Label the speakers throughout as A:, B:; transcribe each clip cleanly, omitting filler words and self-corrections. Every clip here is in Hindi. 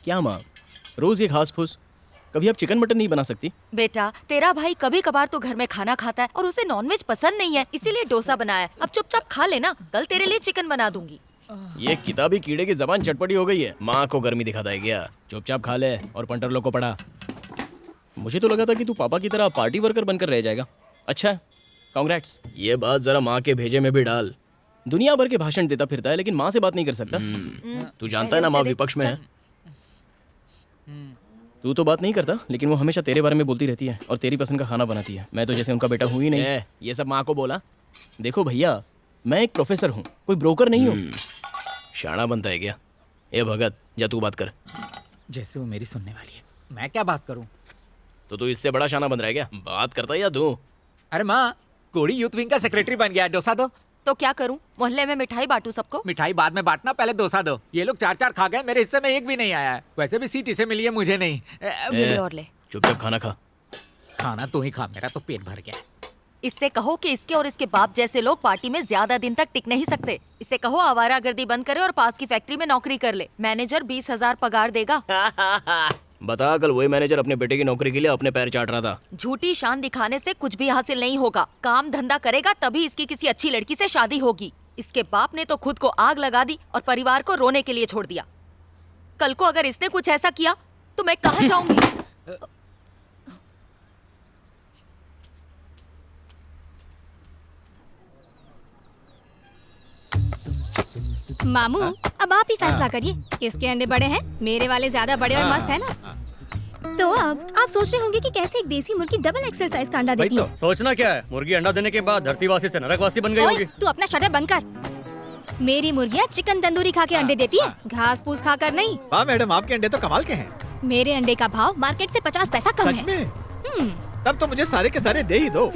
A: क्या माँ, रोज ये घास फूस, कभी आप चिकन मटन नहीं बना सकती?
B: बेटा, तेरा भाई कभी कभार तो घर में खाना खाता है और उसे नॉनवेज पसंद नहीं है, इसीलिए डोसा बनाया। अब चुपचाप खा लेना, कल तेरे लिए चिकन बना दूंगी।
A: ये किताबी कीड़े की जबान चटपटी हो गई है। माँ को गर्मी दिखाता है क्या? चुपचाप खा ले और पंटर लोग को पढ़ा। मुझे तो लगा था कि तू पापा की तरह पार्टी वर्कर बनकर रह जाएगा। अच्छा, कांग्रेट्स। ये बात जरा माँ के भेजे में भी डाल। दुनिया भर के भाषण देता फिरता है लेकिन माँ से बात नहीं कर सकता। तू जानता है ना, माँ विपक्ष में है। तू तो बात नहीं करता, लेकिन वो हमेशा तेरे बारे में बोलती रहती है और तेरी पसंद का खाना बनाती है। मैं तो जैसे उनका बेटा हूँ ही नहीं। ये सब माँ को बोला। देखो भैया, मैं एक प्रोफेसर हूँ, कोई ब्रोकर नहीं हूँ। शाना बनता है क्या? ए भगत, जा तू बात कर।
C: जैसे वो मेरी सुनने वाली है, मैं क्या बात करूं?
A: तो तू इससे बड़ा शाना बन रहा है क्या? बात करता है या तू?
C: अरे माँ, कोड़ी यूथ विंग का सेक्रेटरी बन गया। डोसा दो।
B: तो क्या करूं? मोहल्ले में मिठाई बांटू सबको?
C: मिठाई बाद में बांटना, पहले डोसा दो। ये लोग 4-4 खा गए, मेरे हिस्से में एक भी नहीं आया है। वैसे भी सीट इसे मिली है, मुझे नहीं।
B: ये ले और ले।
A: चुपचाप खाना खा।
C: खाना तू ही खा, मेरा तो पेट भर गया।
B: इससे कहो कि इसके और इसके बाप जैसे लोग पार्टी में ज्यादा दिन तक टिक नहीं सकते। इससे कहो आवारागर्दी बंद करे और पास की फैक्ट्री में नौकरी कर ले। मैनेजर 20,000 पगार देगा।
A: बता, कल वही मैनेजर अपने बेटे की नौकरी के लिए अपने पैर चाट रहा था।
B: झूठी शान दिखाने से कुछ भी हासिल नहीं होगा। काम धंधा करेगा तभी इसकी किसी अच्छी लड़की से शादी होगी। इसके बाप ने तो खुद को आग लगा दी और परिवार को रोने के लिए छोड़ दिया। कल को अगर इसने कुछ ऐसा किया तो मैं कहाँ जाऊंगी?
D: मामू, अब आप ही फैसला करिए, किसके अंडे बड़े हैं? मेरे वाले ज्यादा बड़े और मस्त है ना? तो अब आप सोच रहे होंगे कि कैसे एक देसी मुर्गी डबल एक्सेल साइज का अंडा देती है।
E: सोचना क्या है, मुर्गी अंडा देने के बाद धरतीवासी से नरकवासी बन गई
D: ओए,
E: होगी।
D: तू अपना शटर बंद कर। मेरी मुर्गियाँ चिकन तंदूरी खा के अंडे देती है, घास फूस खाकर नहीं।
F: वाह मैडम, आपके अंडे तो कमाल के हैं।
D: मेरे अंडे का भाव मार्केट से 50 पैसा कम
F: सच
D: है।
F: में? तब तो मुझे सारे के सारे दे ही दो।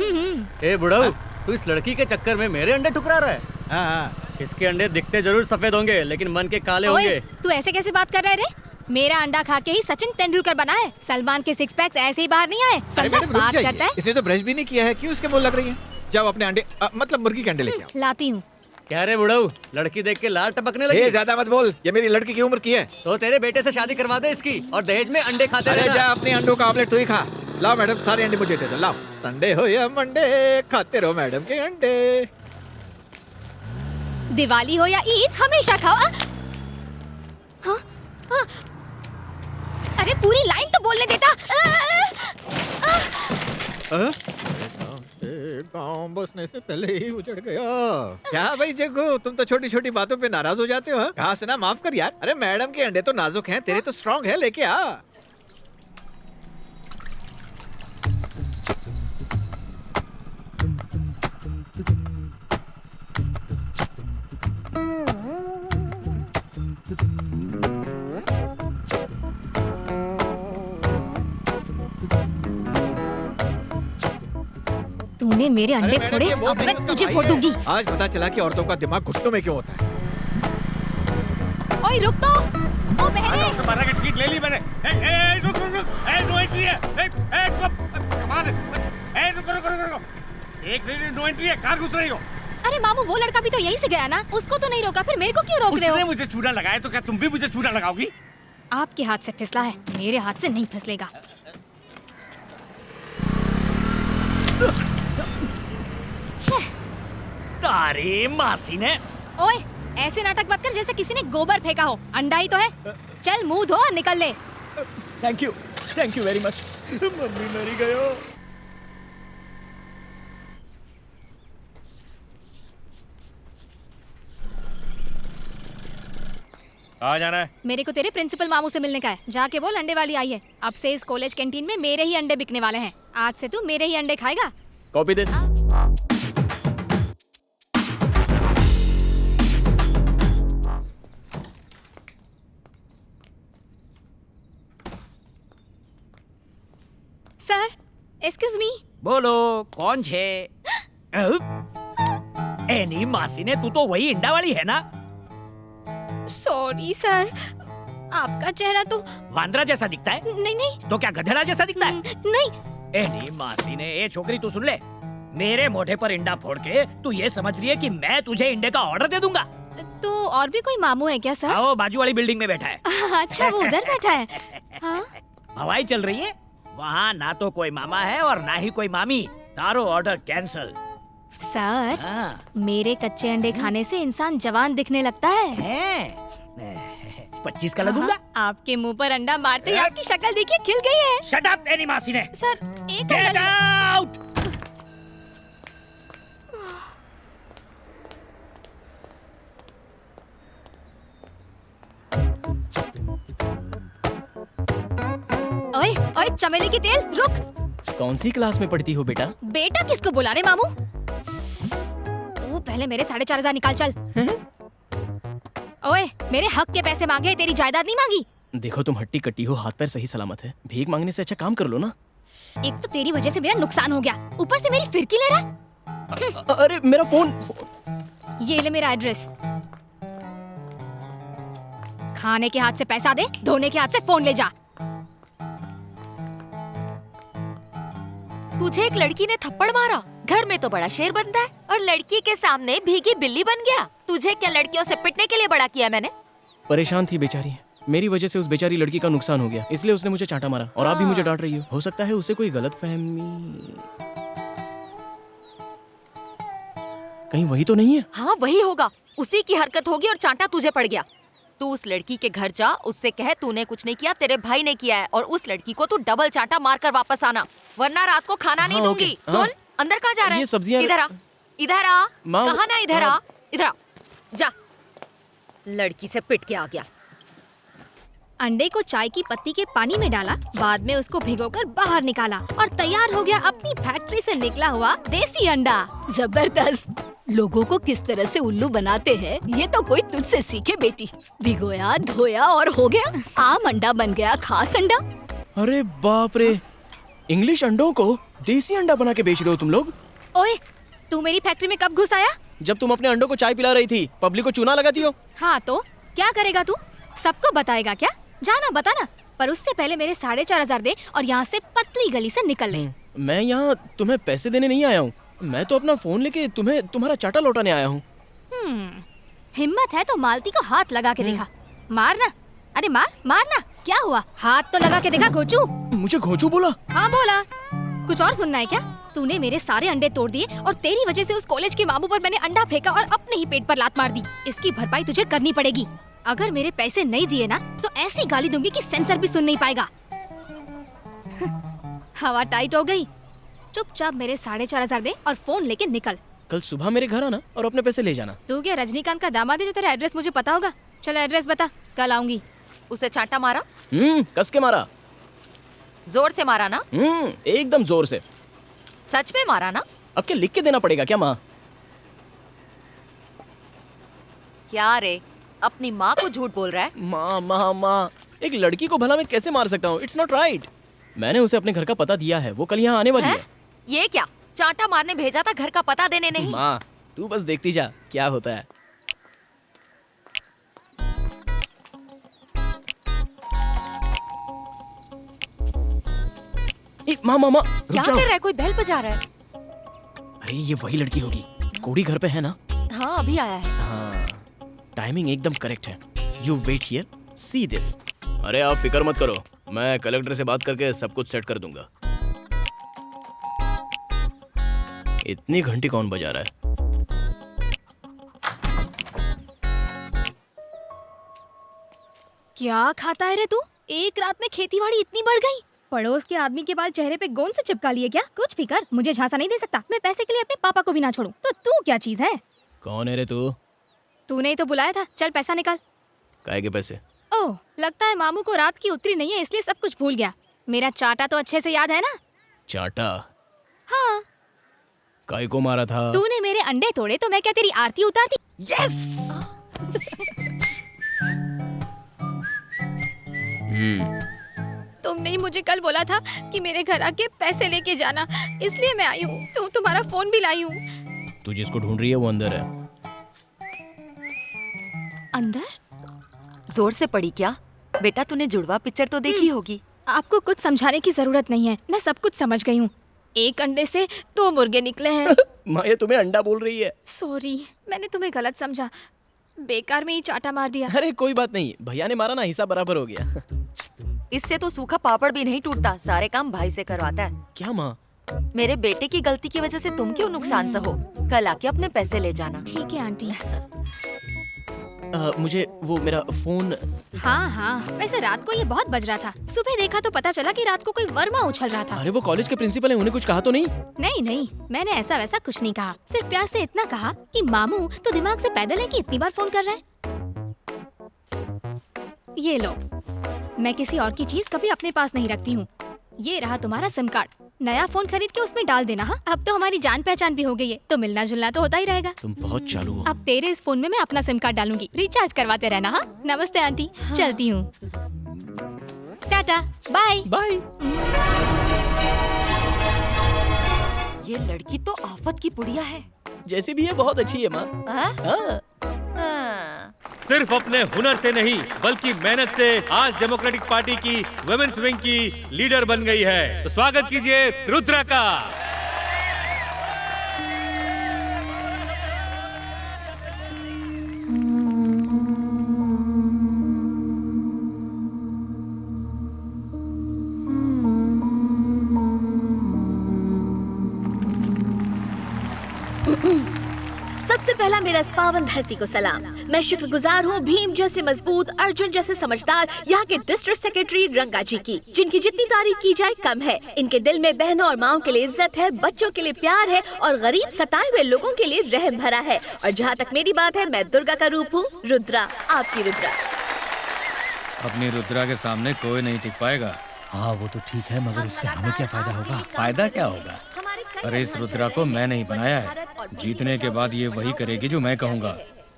E: ए बुढ़ऊ, तू इस लड़की के चक्कर में मेरे अंडे ठुकरा रहा है।
F: हाँ।
E: इसके अंडे दिखते जरूर सफेद होंगे लेकिन मन के काले
D: ओए,
E: होंगे।
D: तू ऐसे कैसे बात कर रहा है रे? मेरा अंडा खा के ही सचिन तेंदुलकर बना है। सलमान के 6 पैक्स ऐसे ही बाहर नहीं आए।
F: अरे
D: समझा?
F: मैडम, रुक
D: बात
F: जाइए।
D: करता है।
F: इसने तो ब्रश भी नहीं किया है, क्यों इसके मुंह लग रही है? जाओ अपने अंडे मतलब मुर्गी के अंडे लेके आओ।
D: लाती हूँ।
E: क्या रे बुढ़ऊ, लड़की देख के लार टपकने
F: ए,
E: लगी?
F: ज्यादा मत बोल, ये मेरी लड़की की उम्र की है।
E: तो तेरे बेटे से शादी करवा दे इसकी और दहेज में अंडे खाते
F: अरे
E: रहना।
F: जा, अपने अंडों का ऑमलेट तू ही खा। लाओ मैडम, सारे अंडे मुझे दे दो। लाओ, संडे हो या मंडे, खाते रहो मैडम के अंडे।
D: दिवाली हो या ईद, हमेशा खाओ। हाँ? हाँ? अरे पूरी लाइन तो बोलने देता।
F: गाँव बसने से पहले ही उजड़ गया। क्या भाई जग्गू, तुम तो छोटी छोटी बातों पे नाराज हो जाते हो? हाँ? घास ना, माफ कर यार। अरे मैडम के अंडे तो नाजुक हैं, तेरे तो स्ट्रॉन्ग है, लेके आ।
D: तूने मेरे अंडे
F: अरे मैडम,
D: फोड़े,
F: ये वो
D: अब
F: नहीं,
D: मैं
F: उसका
D: तुझे
F: भाई
D: फोड़
F: है।
D: दूंगी।
F: आज पता चला कि औरतों का दिमाग घुटनों में क्यों होता है।
D: ओए रुक तो, ओ बहरे।
G: बारह की टिकट ले ली मैंने। रुक रुक रुक, नो एंट्री है। कमाल है। रुको रुको रुको रुको, एक मिनट, नो एंट्री है। कार घुस रही हो?
D: अरे मामू, वो लड़का भी तो यहीं से गया ना, उसको तो नहीं रोका, फिर मेरे को क्यों रोक रहे
G: उसने
D: हो?
G: मुझे चूड़ा लगाया तो क्या तुम भी मुझे चूड़ा लगाओगी?
D: आपके हाथ से फिसला है, मेरे हाथ से नहीं फिसलेगा।
G: तारी मासी ने।
D: ओए, ऐसे नाटक मत कर जैसे किसी ने गोबर फेंका हो। अंडा ही तो है। चल मुंह धो और निकल ले।
A: Thank you very much. Mummy मरी गयो।
G: कहाँ जाना है?
D: मेरे को तेरे प्रिंसिपल मामू से मिलने का है। जाके बोल अंडे वाली आई है। अब से इस कॉलेज कैंटीन में मेरे ही अंडे बिकने वाले हैं। आज से तू मेरे ही अंडे खाएगा।
A: Copy this.
D: Sir, excuse me.
H: बोलो, कौन छे? एनी मासी ने, तू तो वही इंडा वाली है ना?
D: सॉरी सर, आपका चेहरा तो
H: वांद्रा जैसा दिखता है।
D: नहीं नहीं।
H: तो क्या गधेड़ा जैसा दिखता है?
D: नहीं।
H: एनी मासी ने, ए छोकरी तू सुन ले, मेरे मोढे पर इंडा फोड़ के तू ये समझ रही है कि मैं तुझे इंडे का ऑर्डर दे दूंगा?
D: तो और भी कोई मामू है क्या सर?
H: आओ, बाजू वाली बिल्डिंग में बैठा है।
D: अच्छा, वो उधर बैठा है। हाँ?
H: हवाई चल रही है वहाँ, ना तो कोई मामा है और ना ही कोई मामी। तारो ऑर्डर कैंसल।
D: सर,
H: हाँ।
D: मेरे कच्चे अंडे खाने से इंसान जवान दिखने लगता है।
H: 25 का लगूंगा।
D: हाँ, आपके मुंह पर अंडा मारते ही आपकी शक्ल देखिए खिल गई है।
H: शट अप एनी मासी ने।
D: सर, एक
H: गेट
D: अंडा
H: आउट।
D: ओए, ओए, चमेली की तेल, रुक।
A: कौन सी क्लास में पढ़ती हो बेटा?
D: बेटा किसको बुला रहे मामू? तू पहले मेरे 4,500 निकाल चल। ओए, मेरे हक के पैसे मांगे, तेरी जायदाद नहीं मांगी।
A: देखो तुम हट्टी कट्टी हो, हाथ पैर सही सलामत है। भीख मांगने से अच्छा काम कर लो ना।
D: एक तो तेरी वजह से मेरा नुकसान हो गया, ऊपर से मेरी फिरकी ले रहा।
A: अरे मेरा फोन।
D: ये ले मेरा एड्रेस। खाने के हाथ से पैसा दे, धोने के हाथ से फोन ले जा।
B: तुझे एक लड़की ने थप्पड़ मारा, घर में तो बड़ा शेर बनता है और लड़की के सामने भीगी बिल्ली बन गया। तुझे क्या लड़कियों से पिटने के लिए बड़ा किया मैंने?
A: परेशान थी बेचारी, मेरी वजह से उस बेचारी लड़की का नुकसान हो गया, इसलिए उसने मुझे चांटा मारा। और आप भी मुझे डांट रही हो सकता है उसे कोई गलतफहमी। कहीं वही तो नहीं है?
B: हाँ वही होगा, उसी की हरकत होगी और चांटा तुझे पड़ गया। तू उस लड़की के घर जा, उससे कह तूने कुछ नहीं किया, तेरे भाई ने किया है, और उस लड़की को तू डबल चांटा मार कर वापस आना, वरना रात को खाना नहीं
A: हाँ,
B: दूंगी।
A: ओके,
B: सुन,
A: हाँ।
B: अंदर कहाँ जा रहा है?
A: ये सब्जियां-
B: इधर आ, इधर आ।
A: माँ,
B: कहा ना इधर आ,
A: हाँ।
B: इधर आ, जा। लड़की से पिट के आ गया।
D: अंडे को चाय की पत्ती के पानी में डाला, बाद में उसको भिगोकर बाहर निकाला और तैयार हो गया अपनी फैक्ट्री से निकला हुआ देसी अंडा।
I: जबरदस्त। लोगों को किस तरह से उल्लू बनाते हैं ये तो कोई तुझसे सीखे बेटी। भिगोया, धोया और हो गया आम अंडा बन गया खास अंडा।
A: अरे बाप रे, इंग्लिश अंडों को देसी अंडा बना के बेच रहे हो तुम लोग?
D: ओए, तू मेरी फैक्ट्री में कब घुस आया?
A: जब तुम अपने अंडों को चाय पिला रही थी, पब्लिक को चूना लगाती हो।
D: हाँ तो क्या करेगा तू? सबको बताएगा क्या? जाना बताना, पर उससे पहले मेरे 4,500 दे और यहाँ से पतली गली से निकल ले।
A: मैं यहाँ तुम्हें पैसे देने नहीं आया हूँ, मैं तो अपना फोन लेके तुम्हें तुम्हारा चाटा लौटाने आया हूँ।
D: हिम्मत है तो मालती को हाथ लगा के देखा। मारना, अरे मार, मारना। क्या हुआ? हाथ तो लगा के देखा घोचू।
A: मुझे घोचू बोला?
D: हाँ बोला। कुछ और सुनना है क्या? तूने मेरे सारे अंडे तोड़ दिए और तेरी वजह से उस कॉलेज के मामू पर मैंने अंडा फेंका और अपने ही पेट पर लात मार दी। इसकी भरपाई तुझे करनी पड़ेगी। अगर मेरे पैसे नहीं दिए ना तो ऐसी गाली दूंगी कि सेंसर भी सुन नहीं पाएगा। हवा टाइट हो गई। चुपचाप मेरे 4,500 दे और फोन लेके निकल।
A: कल सुबह मेरे घर आना और अपने पैसे ले जाना।
D: तू क्या रजनीकांत का दामाद है जो तेरा एड्रेस मुझे पता होगा? चलो एड्रेस बता, कल आऊंगी।
B: उसे चांटा मारा?
A: कस के मारा।
B: जोर से मारा ना?
A: एकदम जोर से।
B: सच में मारा ना?
A: अब क्या लिख के देना पड़ेगा क्या माँ?
B: क्या रे, अपनी माँ को झूठ बोल रहा है?
A: माँ माँ माँ, एक लड़की को भला मैं कैसे मार सकता हूँ? It's not right. मैंने उसे अपने घर का पता दिया है, वो कल यहाँ आने वाली है।
B: ये क्या, चांटा मारने भेजा था, घर का पता देने नहीं?
A: माँ तू बस देखती जा क्या होता है। माँ माँ माँ रुक
B: क्या
A: जाओ।
B: कर रहा है? कोई बेल बजा रहा है।
A: अरे ये वही लड़की होगी, कोड़ी घर पे है ना?
B: हाँ अभी आया है।
A: हाँ, टाइमिंग एकदम करेक्ट है। You wait here, see this. अरे आप फिक्र मत करो, मैं कलेक्टर से बात करके सब कुछ सेट कर दूंगा। इतनी घंटी कौन बजा रहा है?
D: क्या खाता है रे तू? एक रात में खेतीबाड़ी इतनी बढ़ गई? पड़ोस के आदमी के बाल चेहरे पे गोंद से चिपका लिए क्या? कुछ भी कर, मुझे झांसा नहीं दे सकता। मैं पैसे के लिए अपने पापा को भी ना छोड़ूं। तो तू क्या चीज है?
A: कौन है रे तू?
D: तूने ही तो बुलाया था। चल पैसा निकाल।
A: काय के पैसे?
D: ओह, लगता है मामू को रात की उतरी नहीं है इसलिए सब कुछ भूल गया। मेरा चाटा तो अच्छे से याद है ना?
A: चाटा?
D: हाँ।
A: काय को मारा था?
D: तूने मेरे अंडे तोड़े तो मैं क्या तेरी आरती उतारती?
A: यस।
D: तुमने ही मुझे कल बोला था कि मेरे घर आके पैसे लेके जाना, इसलिए मैं आई हूँ। तुम्हारा फोन भी लाई हूँ।
A: तू जिसको ढूंढ रही है वो अंदर है।
D: अंदर?
B: जोर से पड़ी क्या? बेटा तूने जुड़वा पिक्चर तो देखी होगी।
D: आपको कुछ समझाने की जरूरत नहीं है, मैं सब कुछ समझ गई हूँ। एक अंडे से 2 मुर्गे निकले हैं।
A: माँ ये तुम्हें अंडा बोल रही है।
D: सॉरी, मैंने तुम्हें गलत समझा। बेकार में ही चाटा मार दिया।
A: अरे कोई बात नहीं, भैया ने मारा ना, हिसाब बराबर हो गया।
B: इससे तो सूखा पापड़ भी नहीं टूटता, सारे काम भाई से करवाता है।
A: क्या माँ?
B: मेरे बेटे की गलती की वजह से तुम क्यों नुकसान सहो? कल आके अपने पैसे ले जाना।
D: ठीक है आंटी।
A: मुझे वो मेरा फोन।
D: हाँ, वैसे रात को ये बहुत बज रहा था। सुबह देखा तो पता चला कि रात को कोई वर्मा उछल रहा था।
A: अरे वो कॉलेज के प्रिंसिपल है, उन्हें कुछ कहा तो नहीं?
D: नहीं, मैंने ऐसा वैसा कुछ नहीं कहा। सिर्फ प्यार से इतना कहा कि मामू तो दिमाग से पैदल है कि इतनी बार फोन कर रहा है। ये लो, मैं किसी और की चीज कभी अपने पास नहीं रखती हूँ। ये रहा तुम्हारा सिम कार्ड, नया फोन खरीद के उसमें डाल देना। हाँ, अब तो हमारी जान पहचान भी हो गई है, तो मिलना जुलना तो होता ही रहेगा।
A: तुम बहुत चालू हो।
D: अब तेरे इस फोन में मैं अपना सिम कार्ड डालूंगी, रिचार्ज करवाते रहना। हाँ, नमस्ते आंटी। हाँ। चलती हूँ, टाटा, बाय
A: बाय।
B: ये लड़की तो आफत की पुड़िया है।
A: जैसी भी है बहुत अच्छी है माँ।
B: हाँ?
A: हाँ।
B: हाँ।
G: सिर्फ अपने हुनर से नहीं बल्कि मेहनत से आज डेमोक्रेटिक पार्टी की वुमेन्स विंग की लीडर बन गई है। तो स्वागत कीजिए रुद्रा का।
I: सबसे पहला मेरा इस पावन धरती को सलाम। मैं शुक्रगुजार हूँ भीम जैसे मजबूत, अर्जुन जैसे समझदार यहाँ के डिस्ट्रिक्ट सेक्रेटरी रंगा जी की, जिनकी जितनी तारीफ की जाए कम है। इनके दिल में बहनों और माओ के लिए इज्जत है, बच्चों के लिए प्यार है और गरीब सताए हुए लोगों के लिए रहम भरा है। और जहाँ तक मेरी बात है, मैं दुर्गा का रूप हूँ, रुद्रा, आपकी रुद्रा।
J: अपनी रुद्रा के सामने कोई नहीं टिक पाएगा।
H: हाँ वो तो ठीक है, मगर उससे हमें क्या फायदा होगा?
J: फायदा क्या होगा? अरे इस रुद्रा को मैं नहीं बनाया है, जीतने के बाद ये वही करेगी जो मैं कहूँगा।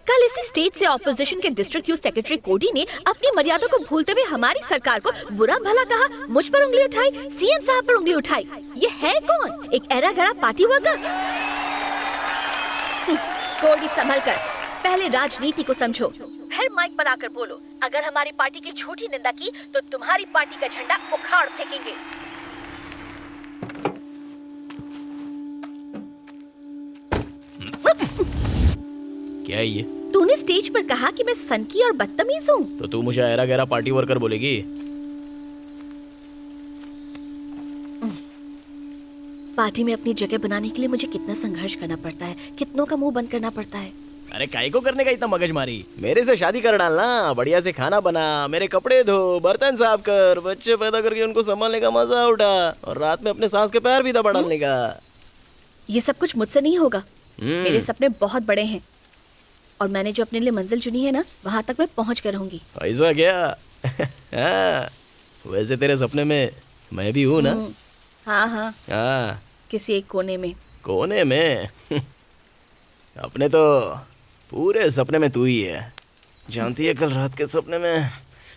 I: कल इसी स्टेट से ऑपोजिशन के डिस्ट्रिक्ट यूथ सेक्रेटरी कोडी ने अपनी मर्यादा को भूलते हुए हमारी सरकार को बुरा भला कहा, मुझ पर उंगली उठाई, सीएम साहब पर उंगली उठाई। ये है कौन? एक एरा गरा पार्टी वर्कर। कोडी संभल कर, पहले राजनीति को समझो, फिर माइक पर आकर बोलो। अगर हमारी पार्टी की झूठी निंदा की तो तुम्हारी पार्टी का झंडा उखाड़ फेंकेंगे।
A: क्या है ये?
I: तूने स्टेज पर कहा कि मैं सनकी और बदतमीज हूँ,
A: तो तू मुझे ऐरा गहरा पार्टी वर्कर बोलेगी?
I: पार्टी में अपनी जगह बनाने के लिए मुझे कितना संघर्ष करना पड़ता है, कितनों का मुंह बंद करना पड़ता है।
A: अरे काहे को करने का इतना मगजमारी? मेरे से शादी कर डालना, बढ़िया से खाना बना, मेरे कपड़े धो, बर्तन साफ कर, बच्चे पैदा करके उनको संभालने का मजा उठा और रात में अपने सांस के पैर भी दबा डालने का।
I: ये सब कुछ मुझसे नहीं होगा। मेरे सपने बहुत बड़े हैं और मैंने जो अपने लिए मंजिल चुनी है ना, वहाँ तक मैं पहुँच कर रहूंगी।
A: ऐसा क्या? हाँ, वैसे तेरे सपने में मैं भी हूँ ना?
I: हाँ हाँ,
A: हाँ,
I: किसी एक कोने में।
A: कोने में? अपने तो पूरे सपने में तू ही है। जानती है कल रात के सपने में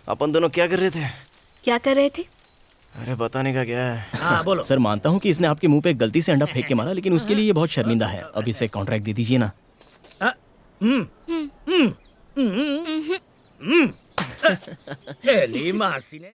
A: अपन दोनों क्या कर रहे थे?
I: क्या कर रहे थे?
A: अरे बताने का क्या है।
H: हाँ बोलो।
A: सर मानता हूँ कि इसने आपके मुंह पे गलती से अंडा फेंक के मारा, लेकिन उसके लिए ये बहुत शर्मिंदा है। अब इसे कॉन्ट्रैक्ट दे दीजिए ना।
H: एली मासी ने